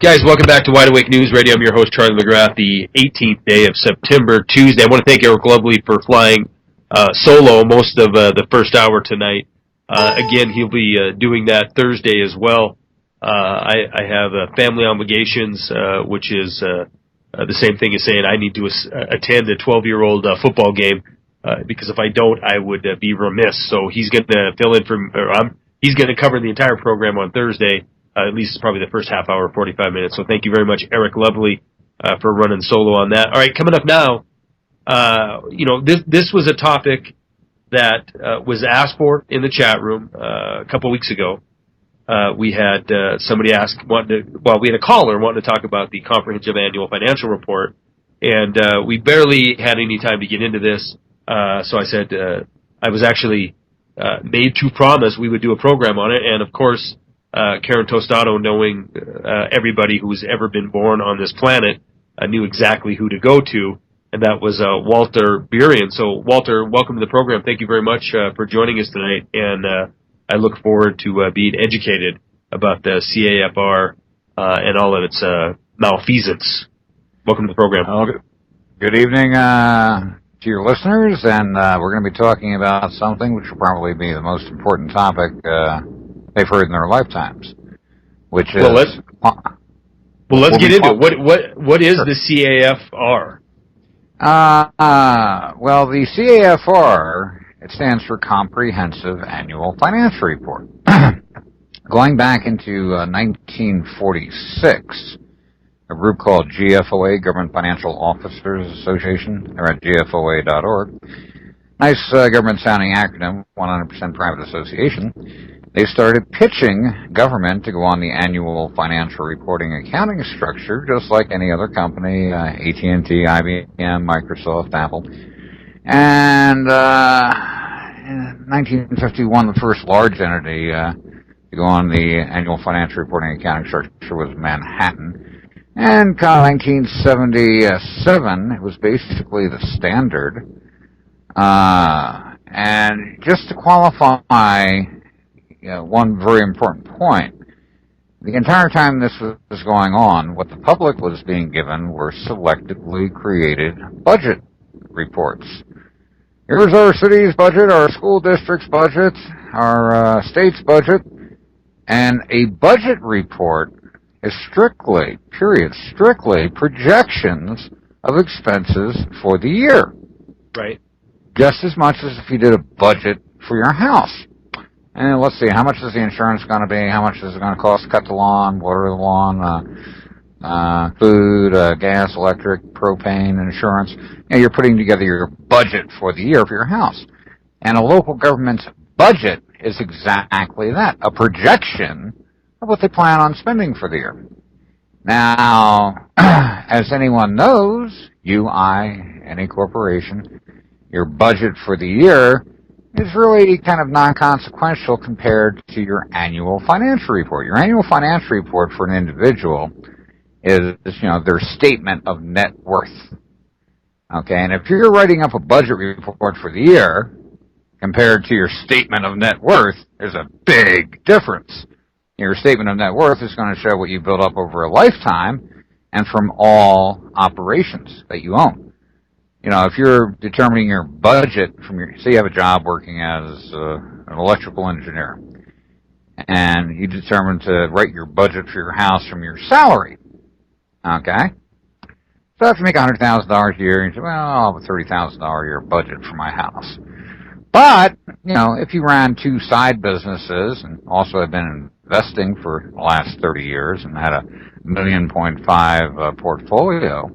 Guys, welcome back to Wide Awake News Radio. I'm your host, Charlie McGrath, the 18th day of September, Tuesday. I want to thank Eric Lovely for flying solo most of the first hour tonight. Again, he'll be doing that Thursday as well. I have family obligations, which is the same thing as saying I need to attend a 12-year-old football game, because if I don't, I would be remiss. So he's going to fill in he's going to cover the entire program on Thursday. At least probably the first half hour, 45 minutes. So thank you very much, Eric Lovely, for running solo on that. All right, coming up now, this was a topic that was asked for in the chat room a couple weeks ago. We had somebody we had a caller wanting to talk about the comprehensive annual financial report, and we barely had any time to get into this. So I said I was actually made to promise we would do a program on it, and of course, Karen Tostado, knowing everybody who's ever been born on this planet, knew exactly who to go to, and that was Walter Burien. So, Walter, welcome to the program. Thank you very much for joining us tonight, and I look forward to being educated about the CAFR and all of its malfeasance. Welcome to the program. Good evening to your listeners, and we're going to be talking about something which will probably be the most important topic they've heard in their lifetimes, which is... let's get into it. What is the CAFR? Well, the CAFR, it stands for Comprehensive Annual Financial Report. Going back into 1946, a group called GFOA, Government Financial Officers Association, they're at gfoa.org. Nice government-sounding acronym, 100% private association. They started pitching government to go on the annual financial reporting accounting structure, just like any other company, AT&T, IBM, Microsoft, Apple. And in 1951, the first large entity to go on the annual financial reporting accounting structure was Manhattan. And 1977, it was basically the standard. And just to qualify one very important point, the entire time this was going on, what the public was being given were selectively created budget reports. Here's our city's budget, our school district's budget, our state's budget, and a budget report is strictly projections of expenses for the year. Right. Just as much as if you did a budget for your house. And let's see, how much is the insurance going to be? How much is it going to cost to cut the lawn, water the lawn, food, gas, electric, propane, insurance? You're putting together your budget for the year for your house. And a local government's budget is exactly that, a projection of what they plan on spending for the year. Now, as anyone knows, you, I, any corporation, your budget for the year is really kind of non-consequential compared to your annual financial report. Your annual financial report for an individual is, their statement of net worth. Okay, and if you're writing up a budget report for the year compared to your statement of net worth, there's a big difference. Your statement of net worth is going to show what you built up over a lifetime and from all operations that you own. If you're determining your budget say you have a job working as an electrical engineer, and you determine to write your budget for your house from your salary, okay? So if you make $100,000 a year, you say, well, I'll have a $30,000 a year budget for my house. But, if you ran two side businesses and also have been investing for the last 30 years and had a $1.5 million portfolio,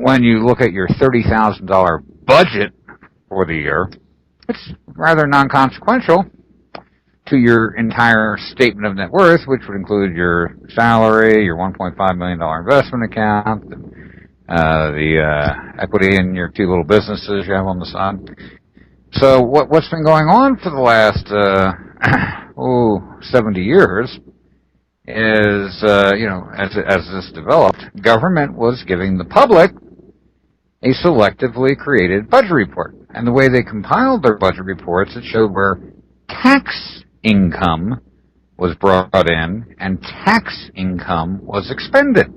when you look at your $30,000 budget for the year, it's rather non-consequential to your entire statement of net worth, which would include your salary, your $1.5 million investment account, the equity in your two little businesses you have on the side. So what's been going on for the last 70 years is, as this developed, government was giving the public a selectively created budget report. And the way they compiled their budget reports, it showed where tax income was brought in and tax income was expended.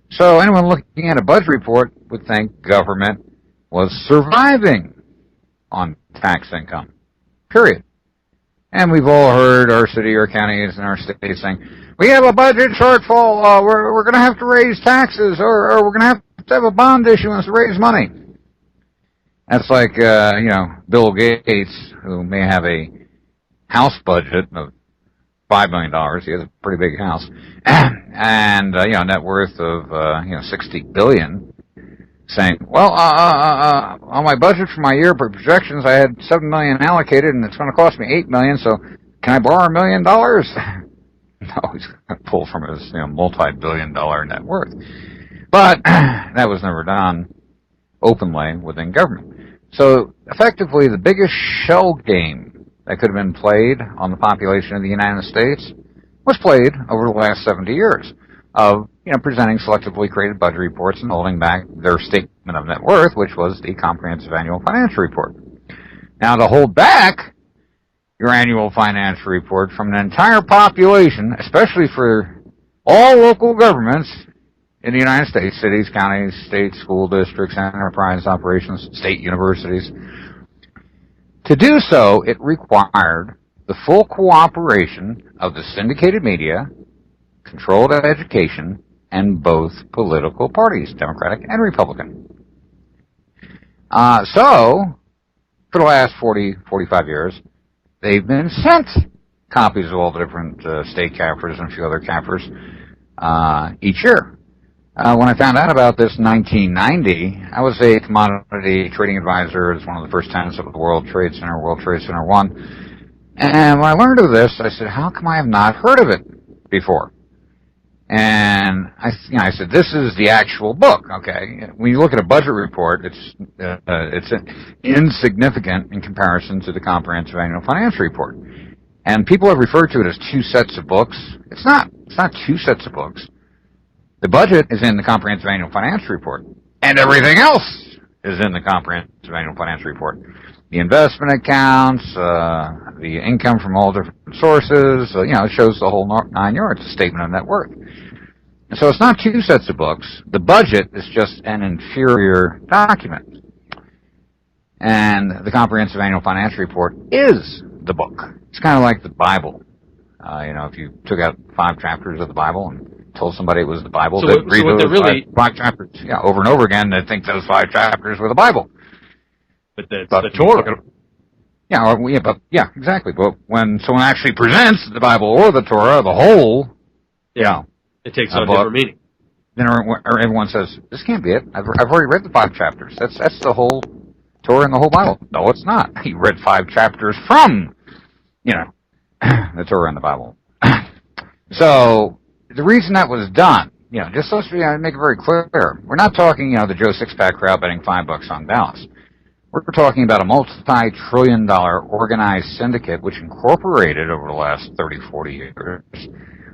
So anyone looking at a budget report would think government was surviving on tax income, period. And we've all heard our city, our counties, and our states saying, we have a budget shortfall, we're going to have to raise taxes, or we're going to have a bond issuance to raise money. That's like, Bill Gates, who may have a house budget of $5 million. He has a pretty big house. And, net worth of, $60 billion. Saying, well, on my budget for my year projections, I had $7 million allocated, and it's going to cost me $8 million, so can I borrow $1 million? No, he's going to pull from his, multi-billion-dollar net worth. But that was never done openly within government. So, effectively, the biggest shell game that could have been played on the population of the United States was played over the last 70 years of, presenting selectively created budget reports and holding back their statement of net worth, which was the Comprehensive Annual Financial Report. Now, to hold back your annual financial report from an entire population, especially for all local governments in the United States, cities, counties, states, school districts, enterprise operations, state universities, to do so, it required the full cooperation of the syndicated media, controlled education, and both political parties, Democratic and Republican. So, for the last 45 years, they've been sent copies of all the different state CAFRs and a few other CAFRs each year. When I found out about this in 1990, I was a commodity trading advisor as one of the first tenants of the World Trade Center 1. And when I learned of this, I said, how come I have not heard of it before? And I said, this is the actual book, okay? When you look at a budget report, it's insignificant in comparison to the Comprehensive Annual Financial Report. And people have referred to it as two sets of books. It's not two sets of books. The budget is in the Comprehensive Annual Financial Report, and everything else is in the Comprehensive Annual Financial Report. The investment accounts, the income from all different sources, it shows the whole 9 yards, a statement of net worth. And so it's not two sets of books. The budget is just an inferior document. And the Comprehensive Annual Financial Report is the book. It's kind of like the Bible. If you took out 5 chapters of the Bible and told somebody it was the Bible, they'd read those five chapters over and over again. They'd think those 5 chapters were the Bible. But that's the Torah. Exactly. But when someone actually presents the Bible or the Torah, the whole, it takes on a different meaning. Then everyone says, "This can't be it. I've already read the 5 chapters. That's the whole Torah and the whole Bible." No, it's not. He read 5 chapters from, the Torah and the Bible. So the reason that was done, just so to make it very clear, we're not talking, the Joe Sixpack crowd betting $5 on Dallas. We're talking about a multi-trillion-dollar organized syndicate which incorporated over the last 30, 40 years,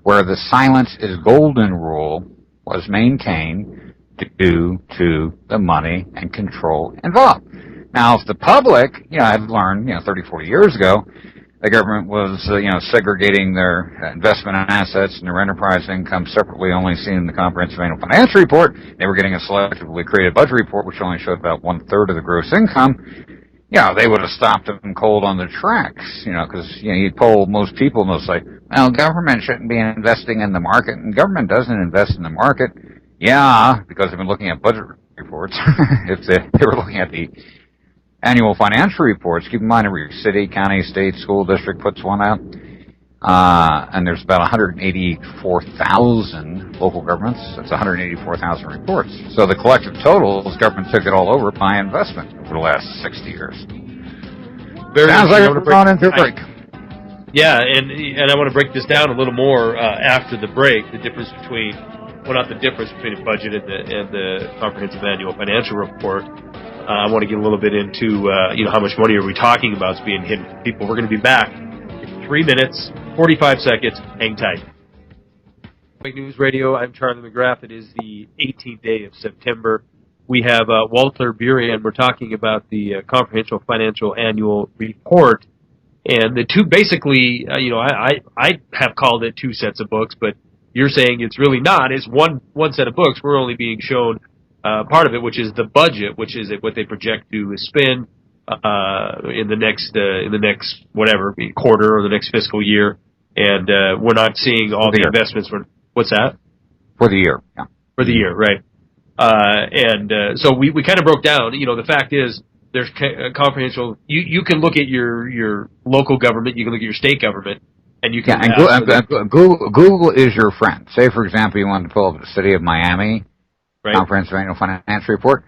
where the silence is golden rule was maintained due to the money and control involved. Now, if the public, had learned, 30, 40 years ago, the government was, segregating their investment assets and their enterprise income separately, only seeing the Comprehensive Annual Financial Report. They were getting a selectively created budget report, which only showed about 1/3 of the gross income. They would have stopped them cold on the tracks, because, you'd poll most people and they'll say, well, government shouldn't be investing in the market, and government doesn't invest in the market. Yeah, because they've been looking at budget reports. If they were looking at the annual financial reports, keep in mind every city, county, state, school district puts one out. And there's about 184,000 local governments. That's 184,000 reports. So the collective total is government took it all over by investment over the last 60 years. Sounds like we're going into a break. Yeah, and I want to break this down a little more after the break. The difference between, not the difference between a budget and the Comprehensive Annual Financial Report. I want to get a little bit into, how much money are we talking about is being hidden from people. We're going to be back in 3 minutes, 45 seconds. Hang tight. News Radio, I'm Charlie McGrath. It is the 18th day of September. We have Walter Burien. We're talking about the Comprehensive Financial Annual Report. And the two basically, I have called it two sets of books, but you're saying it's really not. It's one set of books. We're only being shown part of it, which is the budget, which is what they project to spend in the next whatever quarter or the next fiscal year, and we're not seeing all the investments. What's that? For the year, yeah. For the year, right? So we kind of broke down. The fact is, there's comprehensive. You can look at your local government, you can look at your state government, and you can. Google is your friend. Say, for example, you wanted to pull up the City of Miami Comprehensive Annual Financial Report.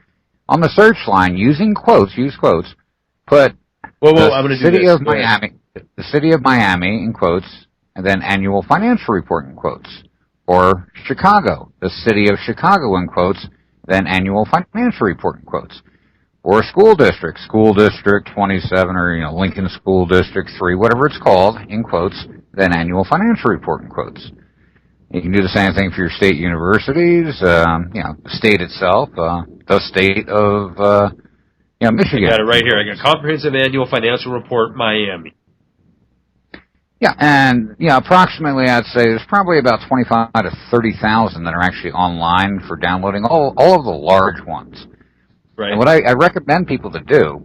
On the search line, using quotes, use quotes. Put the City of Miami in quotes, and then Annual Financial Report in quotes. Or Chicago, the City of Chicago in quotes, then Annual Financial Report in quotes. Or School District 27, or Lincoln School District 3, whatever it's called, in quotes, then Annual Financial Report in quotes. You can do the same thing for your state universities, the state itself, the state of Michigan. I got it right here. I got Comprehensive Annual Financial Report, Miami. Yeah, and approximately I'd say there's probably about 25 to 30,000 that are actually online for downloading, all of the large ones. Right. And what I recommend people to do,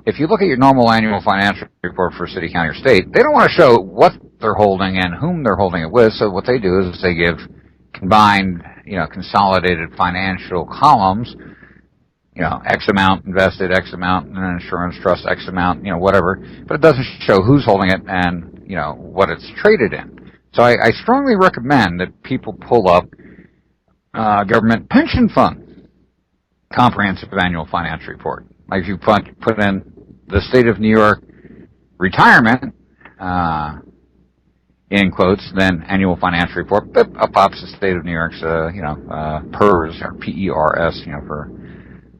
if you look at your normal annual financial report for city, county, or state, they don't want to show what they're holding and whom they're holding it with. So what they do is they give combined, consolidated financial columns. X amount invested, X amount in an insurance trust, X amount, whatever. But it doesn't show who's holding it and, what it's traded in. So I strongly recommend that people pull up government pension fund comprehensive annual financial report. Like if you put in the state of New York retirement, in quotes, then annual financial report, up pops the state of New York's, PERS, or PERS,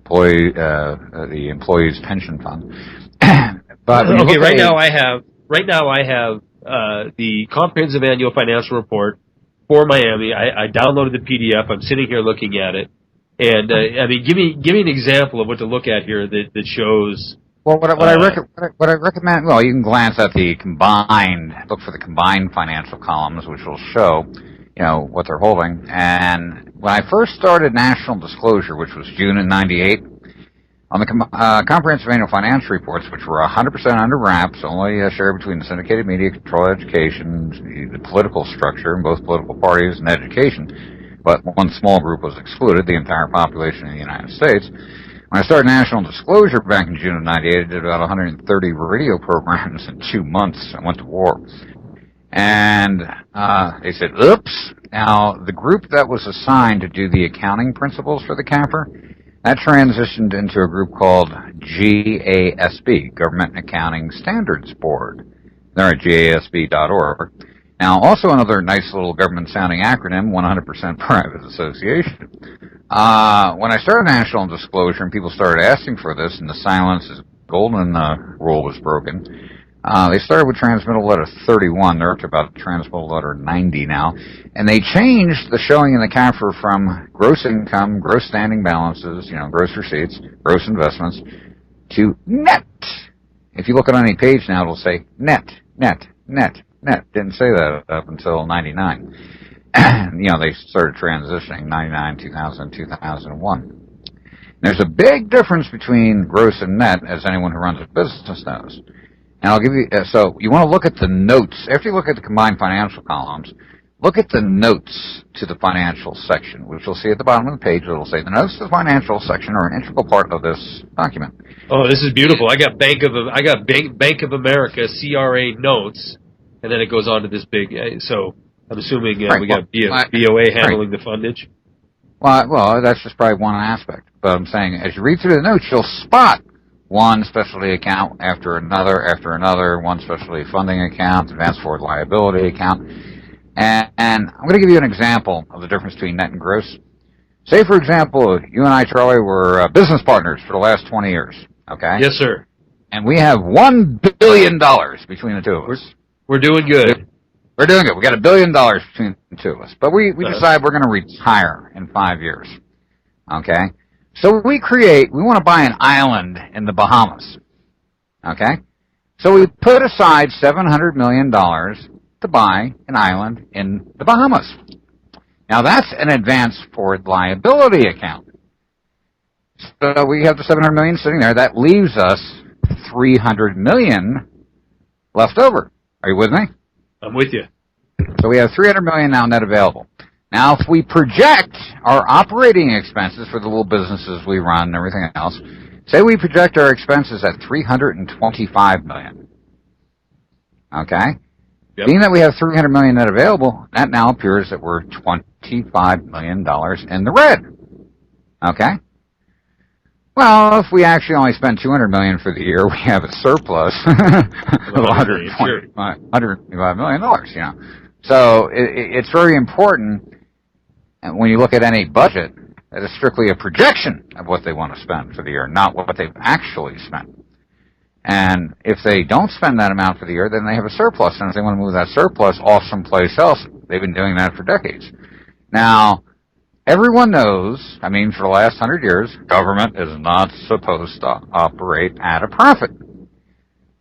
for the employee's pension fund. But okay, right now I have the comprehensive annual financial report for Miami. I downloaded the PDF. I'm sitting here looking at it, and give me an example of what to look at here that shows. Well, what I recommend, you can glance at look for the combined financial columns, which will show, what they're holding. And when I first started National Disclosure, which was June of '98, on the comprehensive annual financial reports, which were 100% under wraps, only shared between the syndicated media, controlled education, the political structure in both political parties and education, but one small group was excluded, the entire population in the United States. When I started National Disclosure back in June of '98, I did about 130 radio programs in 2 months. I went to war. And they said, oops. Now, the group that was assigned to do the accounting principles for the CAFR, that transitioned into a group called GASB, Government Accounting Standards Board. They're at gasb.org. Now, also another nice little government-sounding acronym, 100% Private Association. When I started National Disclosure and people started asking for this, and the silence is golden rule was broken, they started with transmittal letter 31. They're up to about transmittal letter 90 now. And they changed the showing in the CAFR from gross income, gross standing balances, gross receipts, gross investments, to net. If you look at any page now, it'll say net, net, net, net. Didn't say that up until 99. They started transitioning 99, 2000, 2001. There's a big difference between gross and net, as anyone who runs a business knows. And I'll give you, so you want to look at the notes. After you look at the combined financial columns, look at the notes to the financial section, which you'll see at the bottom of the page. It'll say the notes to the financial section are an integral part of this document. Oh, this is beautiful. I got Bank of America CRA notes, and then it goes on to this big, so I'm assuming we got BOA handling the fundage. Well, that's just probably one aspect. But I'm saying, as you read through the notes, you'll spot one specialty account after another, one specialty funding account, advanced forward liability account. And I'm going to give you an example of the difference between net and gross. Say, for example, you and I, Charlie, were business partners for the last 20 years, okay? Yes, sir. And we have $1 billion between the two of us. We're doing good. We're doing good. We got $1 billion between the two of us. But we decide we're going to retire in 5 years, okay? So we want to buy an island in the Bahamas, okay? So we put aside $700 million to buy an island in the Bahamas. Now that's an advance forward liability account. So we have the $700 million sitting there. That leaves us $300 million left over. Are you with me? I'm with you. So we have $300 million now net available. Now, if we project our operating expenses for the little businesses we run and everything else, say we project our expenses at $325 million. Okay? Yep. Being that we have $300 million net available, that now appears that we're $25 million in the red. Okay? Well, if we actually only spend $200 million for the year, we have a surplus of $125 million, you know. So it's very important when you look at any budget that it's strictly a projection of what they want to spend for the year, not what they've actually spent. And if they don't spend that amount for the year, then they have a surplus. And if they want to move that surplus off someplace else, they've been doing that for decades. Now, everyone knows, I mean, for the last 100 years, government is not supposed to operate at a profit.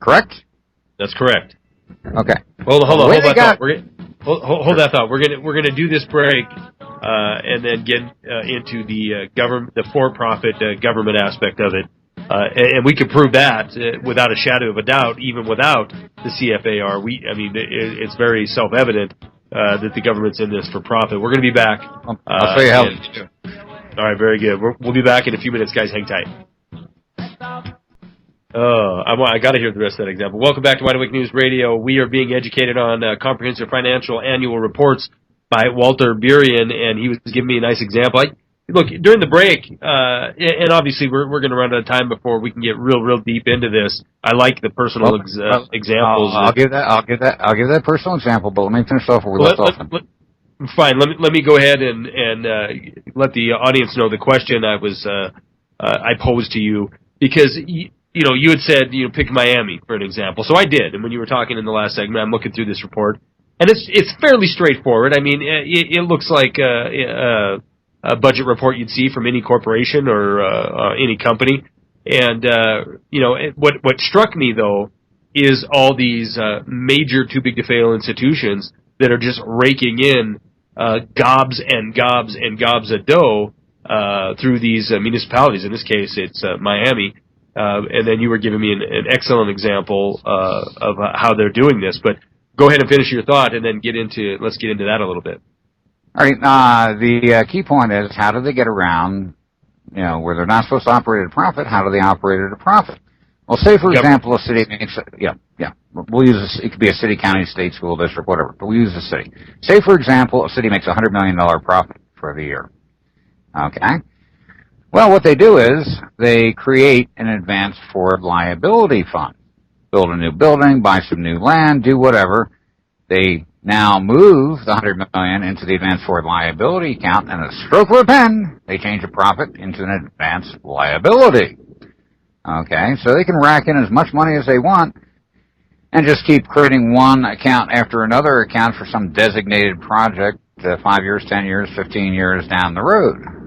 Correct? That's correct. Okay. Hold that thought. Hold that thought. We're gonna do this break, and then get into the the for-profit government aspect of it, and we can prove that without a shadow of a doubt, even without the CFAR. It's very self-evident that the government's in this for profit. We're gonna be back. I'll show you how. All right, very good. We'll be back in a few minutes, guys. Hang tight. I got to hear the rest of that example. Welcome back to Wide Awake News Radio. We are being educated on comprehensive financial annual reports by Walter Burien, and he was giving me a nice example. Look, during the break, and obviously we're going to run out of time before we can get real deep into this. I like the personal examples. I'll give that personal example, but let me finish off where we left off. Fine. Let me go ahead and let the audience know the question I posed to you, because you had said, pick Miami for an example. So I did. And when you were talking in the last segment, I'm looking through this report, and it's fairly straightforward. I mean, it looks like a budget report you'd see from any corporation or any company. And what struck me though is all these major too big to fail institutions that are just raking in gobs and gobs and gobs of dough through these municipalities. In this case, it's Miami. And then you were giving me an excellent example of how they're doing this. But go ahead and finish your thought, and then let's get into that a little bit. All right. The key point is, how do they get around, where they're not supposed to operate at a profit? How do they operate at a profit? Well, say for example, a city makes, we'll use this. It could be a city, county, state, school district, whatever. But we use a city. Say for example, a city makes $100 million profit for the year. Okay. Well, what they do is they create an advance forward liability fund. Build a new building, buy some new land, do whatever. They now move the $100 million into the advance forward liability account, and a stroke of a pen, they change a profit into an advance liability. Okay, so they can rack in as much money as they want and just keep creating one account after another account for some designated project 5 years, 10 years, 15 years down the road.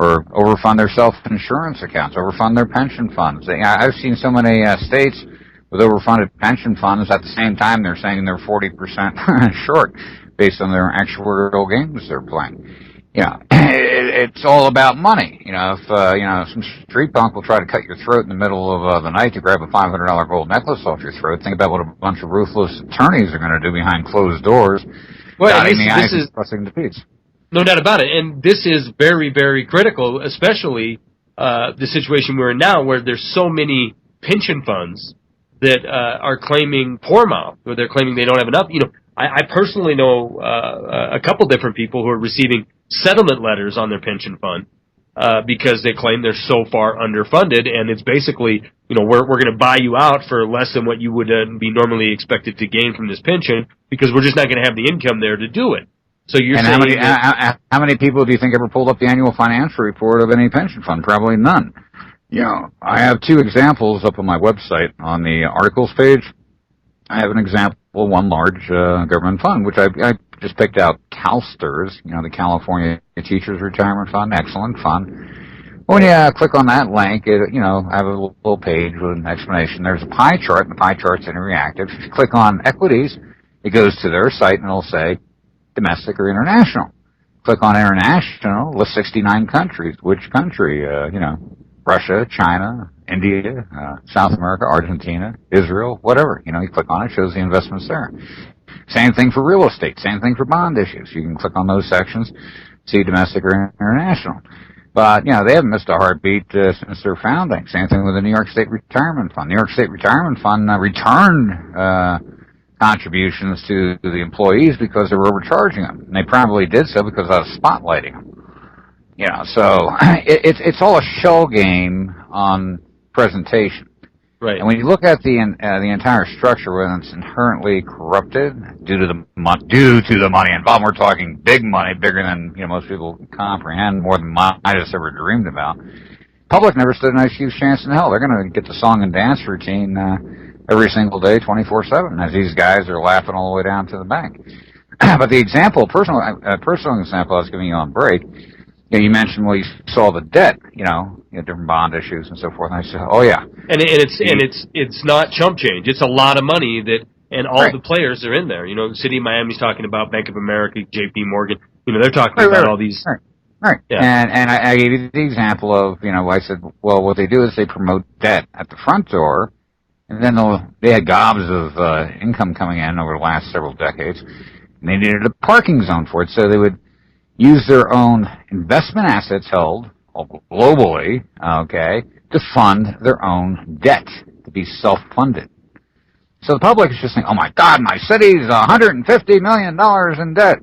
Or overfund their self-insurance accounts, overfund their pension funds. I've seen so many states with overfunded pension funds. At the same time, they're saying they're 40% short based on their actuarial games they're playing. It's all about money. If some street punk will try to cut your throat in the middle of the night to grab a $500 gold necklace off your throat, think about what a bunch of ruthless attorneys are going to do behind closed doors. Well, this is pressing the peace. No doubt about it. And this is very, very critical, especially the situation we're in now, where there's so many pension funds that are claiming poor mouth, or they're claiming they don't have enough. I personally know a couple different people who are receiving settlement letters on their pension fund because they claim they're so far underfunded, and it's basically, we're going to buy you out for less than what you would be normally expected to gain from this pension, because we're just not going to have the income there to do it. So you're saying how many people do you think ever pulled up the annual financial report of any pension fund? Probably none. I have two examples up on my website on the articles page. I have an example of one large government fund, which I just picked out, CalSTRS, the California Teachers Retirement Fund, excellent fund. When you click on that link, it, I have a little page with an explanation. There's a pie chart, and the pie chart's interactive. If you click on equities, it goes to their site, and it'll say domestic or international. Click on international, list 69 countries. Which country? Russia, China, India, South America, Argentina, Israel, whatever. You click on it, shows the investments there. Same thing for real estate. Same thing for bond issues. You can click on those sections, see domestic or international. But, they haven't missed a heartbeat since their founding. Same thing with the New York State Retirement Fund. New York State Retirement Fund returned contributions to the employees because they were overcharging them. And they probably did so because I was spotlighting them. So it's all a shell game on presentation. Right. And when you look at the entire structure, whether it's inherently corrupted due to the money involved, we're talking big money, bigger than most people can comprehend, more than I just ever dreamed about. Public never stood a huge chance in hell. They're going to get the song and dance routine every single day, 24/7, as these guys are laughing all the way down to the bank. But the personal example I was giving you on break. You mentioned, you saw the debt, different bond issues and so forth. And I said, oh yeah. And it's not chump change. It's a lot of money and all the players are in there. The city of Miami's talking about Bank of America, J.P. Morgan. They're talking about all these. Right. Yeah. And I gave you the example of, I said, well, what they do is they promote debt at the front door, and then they had gobs of income coming in over the last several decades, and they needed a parking zone for it, so they would use their own investment assets held globally, to fund their own debt, to be self-funded. So the public is just saying, oh my God, my city's $150 million in debt.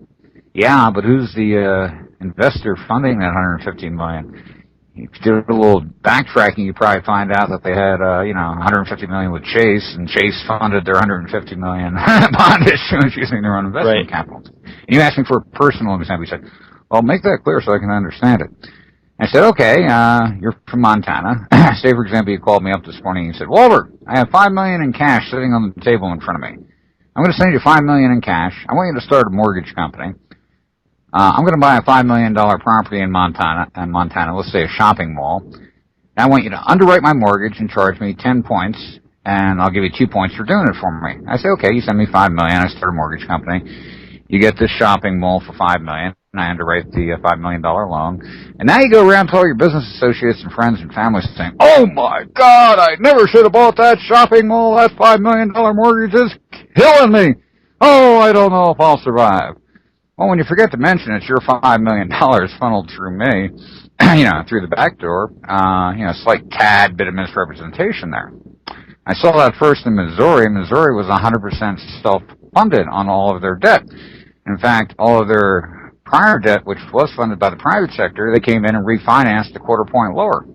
Yeah, but who's the investor funding that $150 million? If you did a little backtracking, you probably find out that they had, $150 million with Chase, and Chase funded their $150 million bond issuance using their own investment capital. And you asked me for a personal example. You said, well, make that clear so I can understand it. I said, okay, you're from Montana. Say, for example, you called me up this morning and you said, Walter, I have $5 million in cash sitting on the table in front of me. I'm going to send you $5 million in cash. I want you to start a mortgage company. I'm going to buy a $5 million property in Montana, let's say a shopping mall. And I want you to underwrite my mortgage and charge me 10 points, and I'll give you 2 points for doing it for me. I say, okay, you send me $5 million, I start a mortgage company. You get this shopping mall for $5 million, and I underwrite the $5 million loan. And now you go around to all your business associates and friends and families saying, oh my God, I never should have bought that shopping mall. That $5 million mortgage is killing me. Oh, I don't know if I'll survive. Well, when you forget to mention it's your $5 million funneled through me, through the back door, slight tad bit of misrepresentation there. I saw that first in Missouri. Missouri was 100% self-funded on all of their debt. In fact, all of their prior debt, which was funded by the private sector, they came in and refinanced a quarter point lower.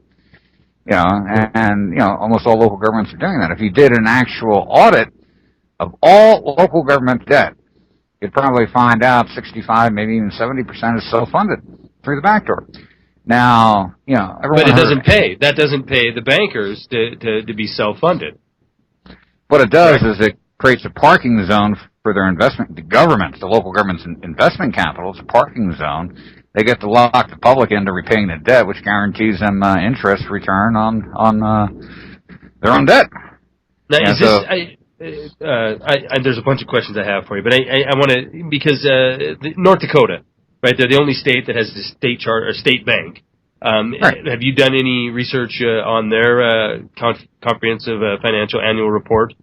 Almost all local governments are doing that. If you did an actual audit of all local government debt, you'd probably find out 65, maybe even 70% is self-funded through the back door. Now, everyone. But it doesn't pay. That doesn't pay the bankers to be self-funded. What it does is it creates a parking zone for their investment. The local government's investment capital, it's a parking zone. They get to lock the public into repaying the debt, which guarantees them interest return on their own debt. Now, there's a bunch of questions I have for you, but I want to, because North Dakota, right? They're the only state that has the state charter or state bank. Have you done any research on their comprehensive financial annual report?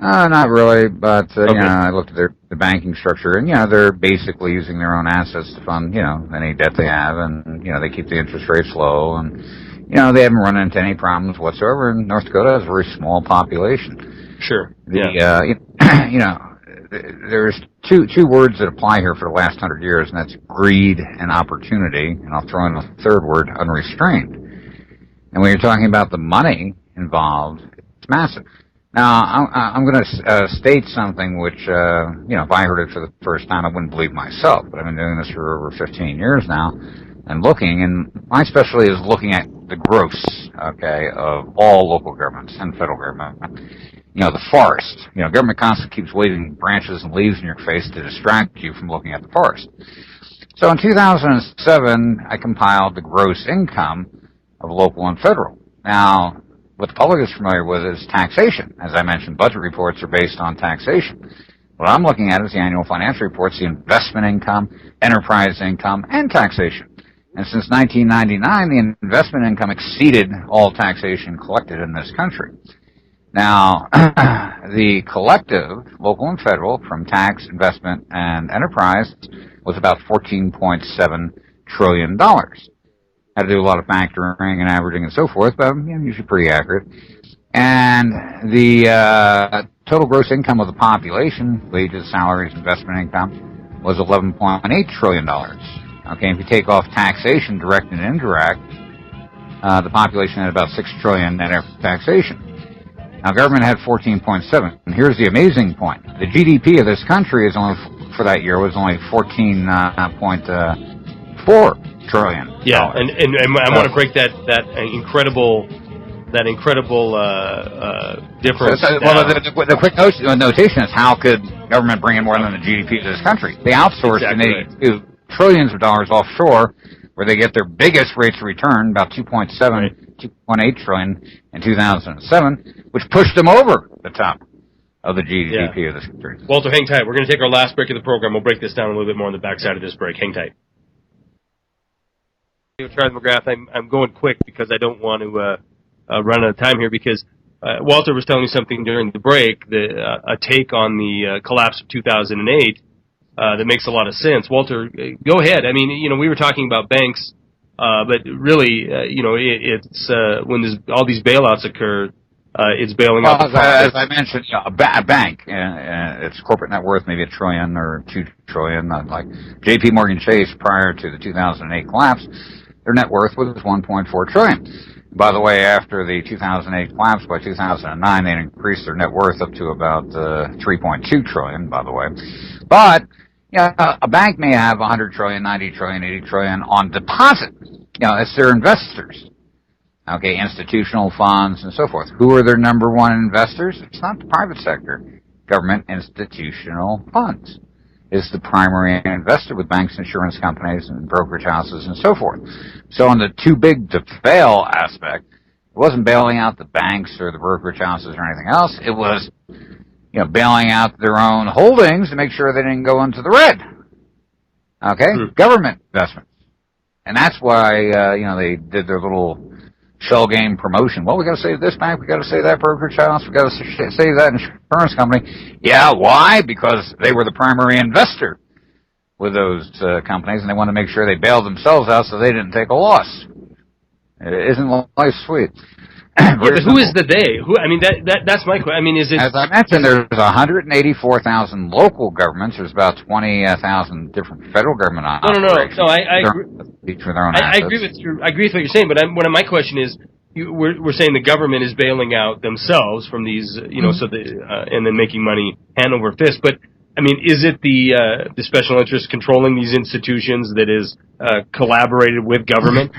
Not really, but I looked at the banking structure, and they're basically using their own assets to fund any debt they have, and they keep the interest rates low, and they haven't run into any problems whatsoever. And North Dakota has a very small population. Sure. There's two words that apply here for the last 100 years, and that's greed and opportunity. And I'll throw in a third word, unrestrained. And when you're talking about the money involved, it's massive. Now, I'm going to state something which, if I heard it for the first time, I wouldn't believe myself. But I've been doing this for over 15 years now, and my specialty is looking at the gross, of all local governments and federal government. The forest. Government constantly keeps waving branches and leaves in your face to distract you from looking at the forest. So in 2007, I compiled the gross income of local and federal. Now, what the public is familiar with is taxation. As I mentioned, budget reports are based on taxation. What I'm looking at is the annual financial reports, the investment income, enterprise income, and taxation. And since 1999, the investment income exceeded all taxation collected in this country. Now, the collective, local and federal, from tax, investment, and enterprise was about $14.7 trillion. Had to do a lot of factoring and averaging and so forth, but usually pretty accurate. And the total gross income of the population, wages, salaries, investment income, was $11.8 trillion. Okay, if you take off taxation, direct and indirect, the population had about $6 trillion net after taxation. Now, government had 14.7. And here's the amazing point: the GDP of this country is only for that year was only 14.4 trillion. Yeah, and I want to break that incredible difference. Well, the quick notation is, how could government bring in more than the GDP of this country? They outsourced and they do trillions of dollars offshore, where they get their biggest rates of return, about 2.8 trillion in 2007, which pushed them over the top of the GDP of this country. Walter, hang tight. We're going to take our last break of the program. We'll break this down a little bit more on the backside of this break. Hang tight. Charles McGrath, I'm going quick because I don't want to run out of time here, because Walter was telling me something during the break, a take on the collapse of 2008 that makes a lot of sense. Walter, go ahead. I mean, we were talking about banks, but really, it's when all these bailouts occur, it's bailing out the profits. As I mentioned, a bank, its corporate net worth maybe $1 trillion or $2 trillion. Like J.P. Morgan Chase, prior to the 2008 collapse, their net worth was $1.4 trillion. By the way, after the 2008 collapse, by 2009, they increased their net worth up to about $3.2 trillion. By the way, but a bank may have $100 trillion, $90 trillion, $80 trillion on deposit. It's their investors. Okay, institutional funds and so forth. Who are their number one investors? It's not the private sector. Government institutional funds is the primary investor, with banks, insurance companies, and brokerage houses and so forth. So on the too big to fail aspect, it wasn't bailing out the banks or the brokerage houses or anything else. It was, bailing out their own holdings to make sure they didn't go into the red. Okay? Government investments. And that's why, they did their little shell game promotion. Well, we got to save this bank, we got to save that brokerage house, we got to save that insurance company. Yeah, why? Because they were the primary investor with those companies, and they wanted to make sure they bailed themselves out so they didn't take a loss. Isn't life sweet? But who is the they? That's my question. I mean, is it? As I mentioned, there's 184,000 local governments. There's about 20,000 different federal government operations. No. I agree. Each with their own assets. I agree with what you're saying. But my question is, we're saying the government is bailing out themselves from these, and then making money hand over fist. But I mean, is it the special interest controlling these institutions that is collaborated with government?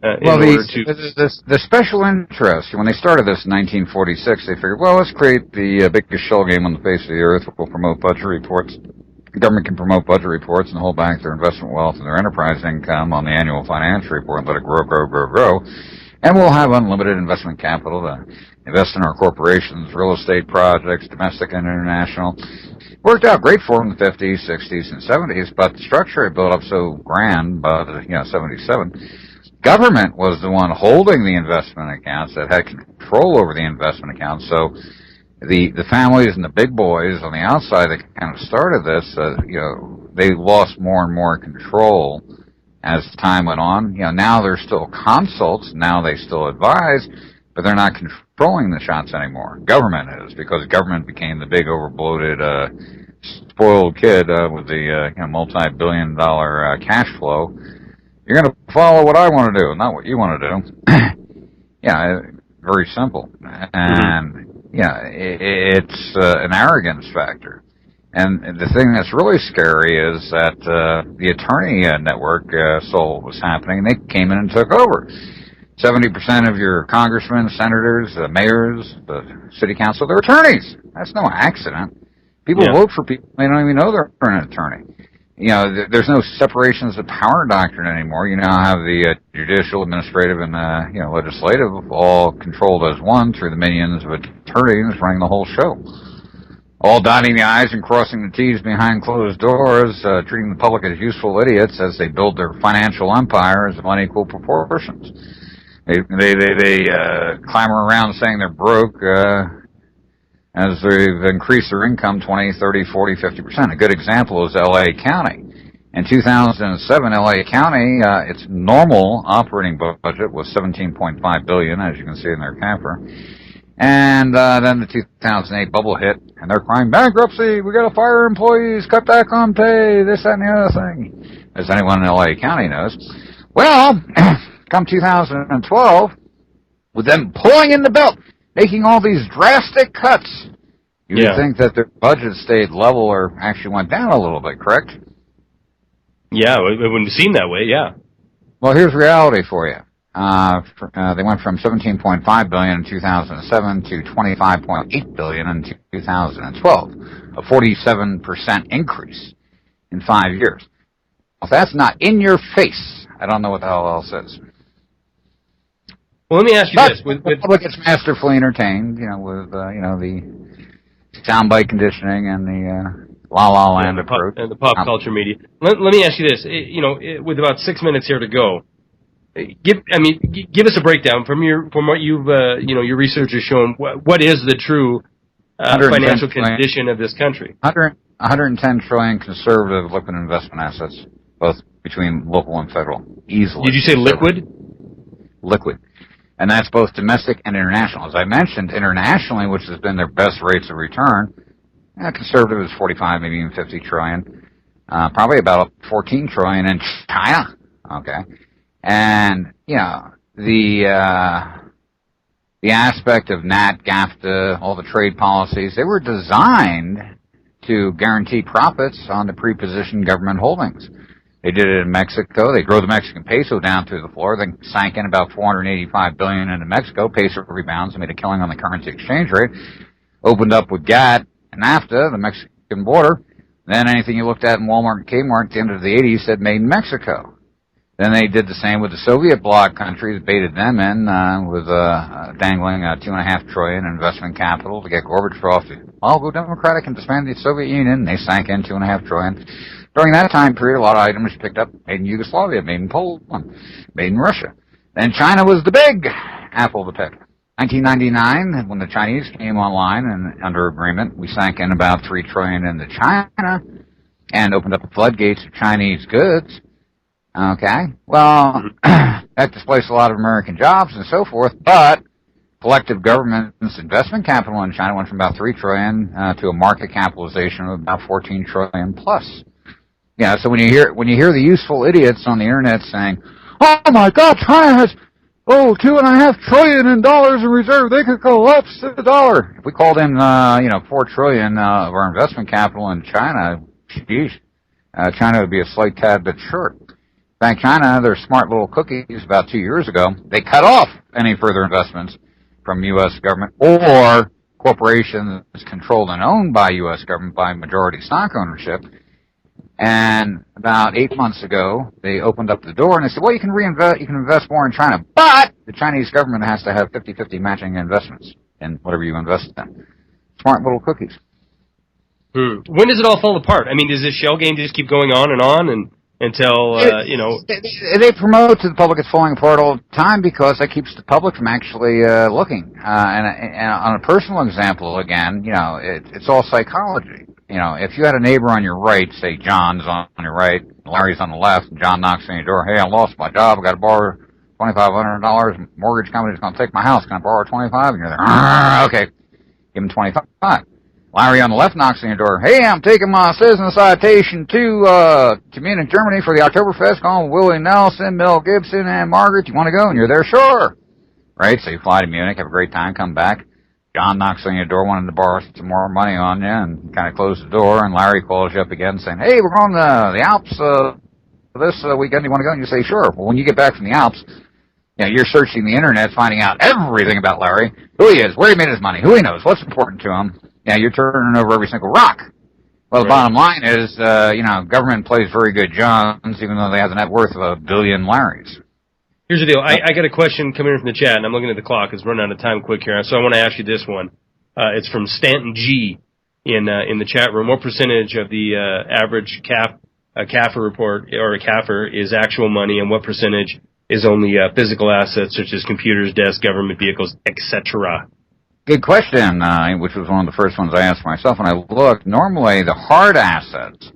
The special interest, when they started this in 1946, they figured, well, let's create the biggest shell game on the face of the earth. We'll promote budget reports. The government can promote budget reports and hold back their investment wealth and their enterprise income on the annual financial report and let it grow. And we'll have unlimited investment capital to invest in our corporations, real estate projects, domestic and international. Worked out great for them in the 50s, 60s, and 70s, but the structure had built up so grand by 77. Government was the one holding the investment accounts, that had control over the investment accounts. So the families and the big boys on the outside that kind of started this, they lost more and more control as time went on. Now they're still consults, now they still advise, but they're not controlling the shots anymore. Government is, because government became the big overbloated, spoiled kid with the multi-billion-dollar cash flow. You're going to follow what I want to do, not what you want to do. Very simple. And, it's an arrogance factor. And the thing that's really scary is that the attorney network saw what was happening, and they came in and took over. 70% of your congressmen, senators, mayors, the city council, they're attorneys. That's no accident. People vote for people they don't even know they're an attorney. there's no separations of power doctrine anymore. You now have the judicial, administrative, and legislative all controlled as one through the minions of attorneys running the whole show. All dotting the I's and crossing the T's behind closed doors, treating the public as useful idiots as they build their financial empires of unequal proportions. They clamor around saying they're broke as they've increased their income 20, 30, 40, 50%. A good example is L.A. County. In 2007, L.A. County, its normal operating budget was $17.5 billion, as you can see in their CAFR. And then the 2008 bubble hit, and they're crying, bankruptcy, we gotta fire employees, cut back on pay, this, that, and the other thing, as anyone in L.A. County knows. Well, come 2012, with them pulling in the belt, making all these drastic cuts, you would think that their budget stayed level or actually went down a little bit, correct? Yeah, it wouldn't seem that way, yeah. Well, here's reality for you. They went from $17.5 billion in 2007 to $25.8 billion in 2012, a 47% increase in 5 years. If that's not in your face, I don't know what the hell else is. Well, let me ask you this: the public gets masterfully entertained, with the soundbite conditioning and the La La Land approach and the pop culture media. Let me ask you this: with about 6 minutes here to go. Give us a breakdown from what you've your research has shown. What is the true financial condition of this country? 110 trillion conservative liquid investment assets, both between local and federal, easily. Did you say liquid? Liquid, and that's both domestic and international. As I mentioned, internationally, which has been their best rates of return, conservative is 45, maybe even 50 trillion, probably about 14 trillion in China. Okay. And, the aspect of NAT, GAFTA, all the trade policies, they were designed to guarantee profits on the pre-positioned government holdings. They did it in Mexico. They drove the Mexican peso down through the floor. They sank in about $485 billion into Mexico. Peso rebounds and made a killing on the currency exchange rate. Opened up with GATT and NAFTA, the Mexican border. Then anything you looked at in Walmart and Kmart at the end of the 80s said made in Mexico. Then they did the same with the Soviet bloc countries, baited them in with dangling $2.5 trillion investment capital to get Gorbachev to go democratic and disband the Soviet Union. They sank in $2.5 trillion. During that time period, a lot of items picked up made in Yugoslavia, made in Poland, made in Russia. Then China was the big apple to pick. 1999, when the Chinese came online and under agreement, we sank in about $3 trillion into China and opened up the floodgates of Chinese goods. Okay, well, that displaced a lot of American jobs and so forth, but collective government's investment capital in China went from about $3 trillion to a market capitalization of about $14 trillion plus. Yeah, so when you hear the useful idiots on the internet saying, "Oh my God, China has $2.5 trillion in dollars in reserve, they could collapse the dollar." If we called in $4 trillion of our investment capital in China, China would be a slight tad bit short. In fact, China, their smart little cookies about 2 years ago, they cut off any further investments from U.S. government or corporations controlled and owned by U.S. government by majority stock ownership. And about 8 months ago, they opened up the door and they said, well, you can invest more in China, but the Chinese government has to have 50-50 matching investments in whatever you invest in. Smart little cookies. When does it all fall apart? I mean, does this shell game just keep going on and until, They promote to the public it's falling apart all the time because that keeps the public from actually looking. And on a personal example, again, it's all psychology. If you had a neighbor on your right, say John's on your right, Larry's on the left, and John knocks on your door, "Hey, I lost my job, I got to borrow $2,500, mortgage company's going to take my house, can I borrow $25?" And you're there, "Okay, give him $25. Larry on the left knocks on your door. "Hey, I'm taking my citizen citation to Munich, Germany for the Oktoberfest. Going with Willie Nelson, Mel Gibson, and Margaret. You want to go?" And you're there, "Sure." Right? So you fly to Munich, have a great time, come back. John knocks on your door, wanting to borrow some more money on you, and kind of close the door. And Larry calls you up again, saying, "Hey, we're going to the Alps this weekend. You want to go?" And you say, "Sure." Well, when you get back from the Alps, you're searching the internet, finding out everything about Larry, who he is, where he made his money, who he knows, what's important to him. You're turning over every single rock. Well, the bottom line is, government plays very good Johns, even though they have the net worth of a billion Larrys. Here's the deal. I got a question coming in from the chat, and I'm looking at the clock. It's running out of time quick here. So I want to ask you this one. It's from Stanton G in the chat room. What percentage of the average CAFR report or a CAFR is actual money, and what percentage is only physical assets such as computers, desks, government vehicles, etc.? Good question, which was one of the first ones I asked myself when I looked. Normally, the hard assets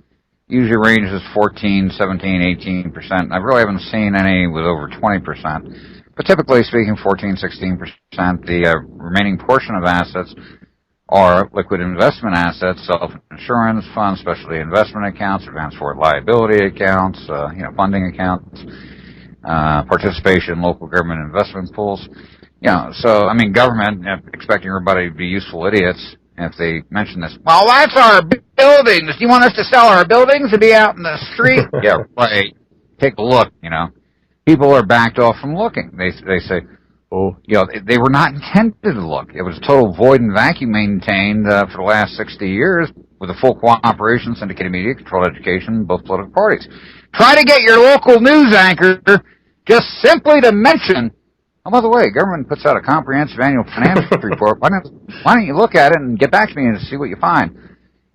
usually ranges 14, 17, 18%. I really haven't seen any with over 20%. But typically speaking, 14, 16%. The remaining portion of assets are liquid investment assets, self-insurance funds, specialty investment accounts, advanced forward liability accounts, funding accounts, participation in local government investment pools. Government, expecting everybody to be useful idiots, if they mention this, well, that's our buildings. You want us to sell our buildings to be out in the street? Yeah, right. Take a look, People are backed off from looking. They say, they were not intended to look. It was a total void and vacuum maintained for the last 60 years with the full cooperation, syndicated media, controlled education, both political parties. Try to get your local news anchor just simply to mention, oh, by the way, government puts out a comprehensive annual financial report. Why don't you look at it and get back to me and see what you find?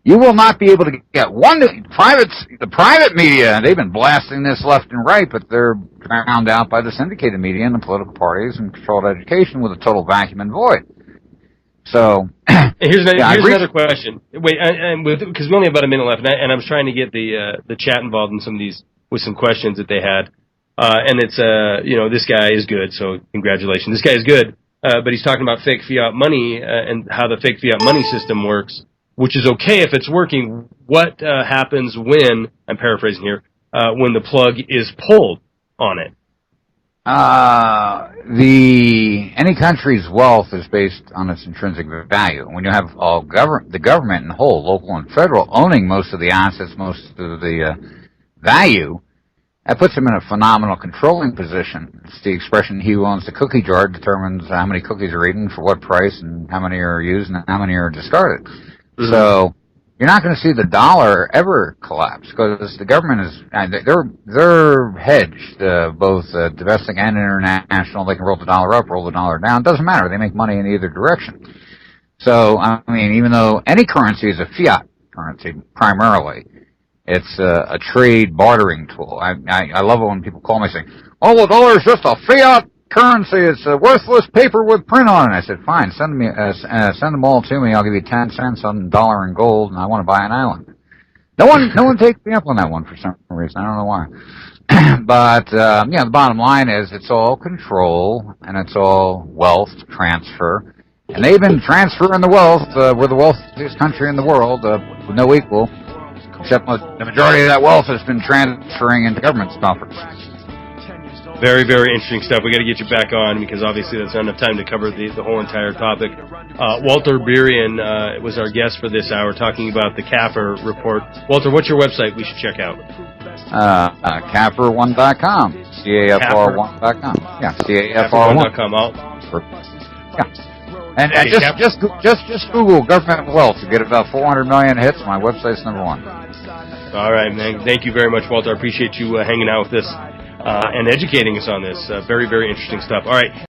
You will not be able to get the private media. They've been blasting this left and right, but they're drowned out by the syndicated media and the political parties and controlled education with a total vacuum and void. So here's another question. Wait, because we only have about a minute left, and I was trying to get the chat involved in some of these with some questions that they had. And it's this guy is good, so congratulations. This guy is good, but he's talking about fake fiat money and how the fake fiat money system works, which is okay if it's working. What happens when, I'm paraphrasing here, when the plug is pulled on it? Any country's wealth is based on its intrinsic value. When you have the government in whole, local and federal, owning most of the assets, most of the value, that puts them in a phenomenal controlling position. It's the expression, he who owns the cookie jar determines how many cookies are eaten, for what price, and how many are used, and how many are discarded. Mm-hmm. So you're not going to see the dollar ever collapse, because the government they're hedged, both domestic and international. They can roll the dollar up, roll the dollar down. It doesn't matter. They make money in either direction. So, even though any currency is a fiat currency primarily, it's a trade bartering tool. I love it when people call me saying, "Oh, the dollar is just a fiat currency. It's a worthless paper with print on it." I said, "Fine, send them all to me. I'll give you 10 cents on dollar and gold, and I want to buy an island." No one takes me up on that one for some reason. I don't know why. But the bottom line is it's all control and it's all wealth transfer, and they've been transferring the wealth. We're the wealthiest country in the world with no equal. Except the majority of that wealth has been transferring into government coffers. Very, very interesting stuff. We got to get you back on because obviously that's not enough time to cover the whole entire topic. Walter Burien was our guest for this hour talking about the CAFR report. Walter, what's your website we should check out? CAFR1.com. CAFR1.com. Yeah, CAFR1.com. Yeah. And just Google government wealth to get about 400 million hits. My website's number one. All right, man. Thank you very much, Walter. I appreciate you hanging out with us and educating us on this. Very, very interesting stuff. All right.